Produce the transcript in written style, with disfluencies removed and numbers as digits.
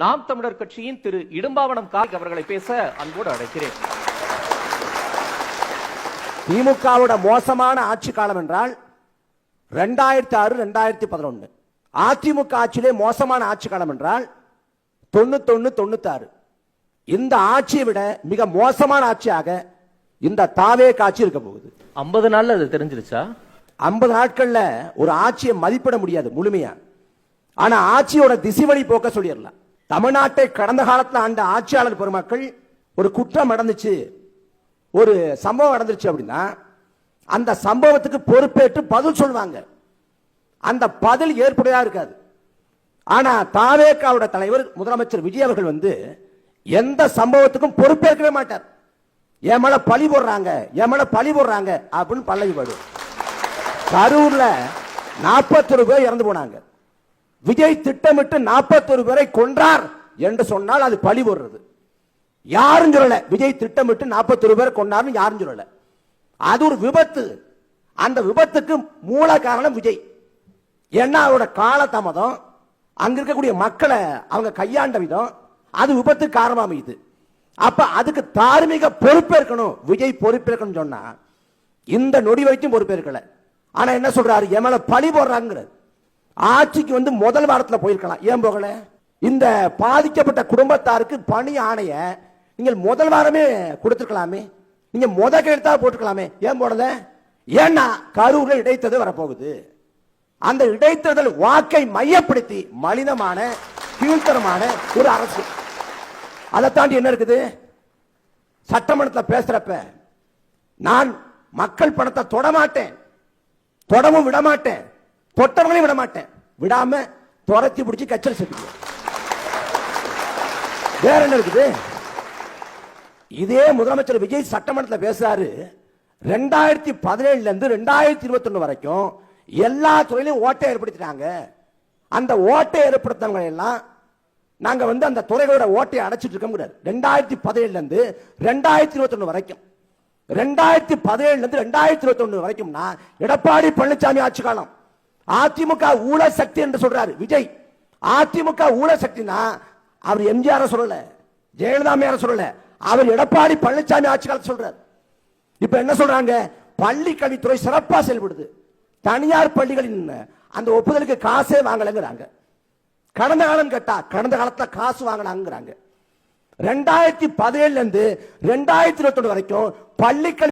நாம் தமிழர் கட்சியின் திரு இடும்பாவனம் கார்த்திக் அவர்களை பேச அன்போடு அழைக்கிறேன். திமுகவோட மோசமான ஆட்சி காலம் என்றால் 2006 2011. அதிமுக ஆட்சியிலே மோசமான ஆட்சி காலம் என்றால் 91 96. இந்த ஆட்சியை விட மிக மோசமான ஆட்சியாக இந்த தாவே காட்சி இருக்க போகுது. 50 நாள்ல அது தெரிஞ்சிருச்சா? 50 நாட்கள்ல ஒரு ஆட்சியை மதிப்பிட முடியாது முழுமையா. ஆனா ஆட்சியோட திசைவழி போக்க சொல்லிடலாம். தமிழ்நாட்டை கடந்த காலத்தில் ஆண்ட ஆட்சியாளர் பெருமக்கள் ஒரு குற்றம் நடந்துச்சு, ஒரு சம்பவம் நடந்துச்சு அப்படின்னா அந்த சம்பவத்துக்கு பொறுப்பேற்று பதில் சொல்லுவாங்க. அந்த பதில் ஏற்புடையதா இருக்காது. ஆனா தாவேகாவோட தலைவர் முதலமைச்சர் விஜய் அவர்கள் எந்த சம்பவத்துக்கும் பொறுப்பேற்கவே மாட்டார். என் மேல பழி போடுறாங்க, என் மேல பழி போடுறாங்க அப்படின்னு பல்லவி பாடுவார். கரூர்ல 41 பேர் இறந்து போனாங்க. விஜய் திட்டமிட்டு 41 பேரை கொன்றார் என்று சொன்னால் அது பழி போடுறது. யாரும் சொல்லல விஜய் திட்டமிட்டு 41 பேரை கொண்டார்னு யாரும் சொல்லல. அது ஒரு விபத்து. அந்த விபத்துக்கு மூல காரணம் விஜய். ஏன்னா அவரோட காலதாமதம், அங்க இருக்கக்கூடிய மக்களை அவங்க கையாண்ட விதம், அது விபத்துக்கு காரணமா அமையுது. அப்ப அதுக்கு தார்மீக பொறுப்பேற்கணும், விஜய் பொறுப்பேற்கணும் சொன்னா இந்த நொடி வரைக்கும் பொறுப்பேற்கல. ஆனா என்ன சொல்றாரு, என் மேல பழி போடுறாங்க. ஆட்சிக்கு முதல் வாரத்தில் போயிருக்கலாம், ஏன் போகல? இந்த பாதிக்கப்பட்ட குடும்பத்தாருக்கு பணி ஆணைய நீங்கள் முதல் வாரமே கொடுத்திருக்கலாமே, நீங்க கையெழுத்தா போட்டுக்கலாமே, ஏன் போடல? ஏன்னா கரூர்ல இடைத்தேர்தல் வரப்போகுது. அந்த இடைத்தேர்தல் வாக்கை மையப்படுத்தி மலினமான கீழ்த்தரமான ஒரு அரசு. அதை தாண்டி என்ன இருக்குது? சட்டமன்றத்தில் பேசுறப்ப நான் மக்கள் பணத்தை தொடமாட்டேன், தொடவும் விட மாட்டேன், தொட்டவங்களையும் விட மாட்டேன், விடாம துரத்தி பிடிச்சி கச்சல் செஞ்சு. வேற என்ன இருக்குது? இதே முதலமைச்சர் விஜய் சட்டமன்றத்தில் பேசுறாரு. 2017 இருந்து 2021 வரைக்கும் எல்லா துறையிலும் ஓட்டை ஏற்படுத்திட்டாங்க. அந்த ஓட்டை ஏற்படுத்தவங்க எல்லாம் நாங்க அந்த துறைகளோட ஓட்டையை அடைச்சிட்டு இருக்கோம். 2017 இருந்து 2021 வரைக்கும், 2017 இருந்து 2021 வரைக்கும்னா எடப்பாடி பழனிசாமி ஆட்சி காலம். அதிமுக ஊழல் சக்தி என்று சொல்றாரு விஜய். அதிமுக ஊழல் சக்தினா அவர் எம்ஜிஆர் சொல்லல, ஜெயலலிதா சொல்லல, அவர் எடப்பாடி பழனிசாமி ஆட்சி காலத்தை சொல்றாரு. இப்ப என்ன சொல்றாங்க? பள்ளி கல்வித்துறை சிறப்பா செயல்படுது, தனியார் பள்ளிகளின் அந்த ஒப்புதலுக்கு காசே வாங்கலங்கிறாங்க. கடந்த காலம் கேட்டா கடந்த காலத்துல காசு வாங்கினாங்க. 2017 இருந்து 2021 வரைக்கும் பள்ளி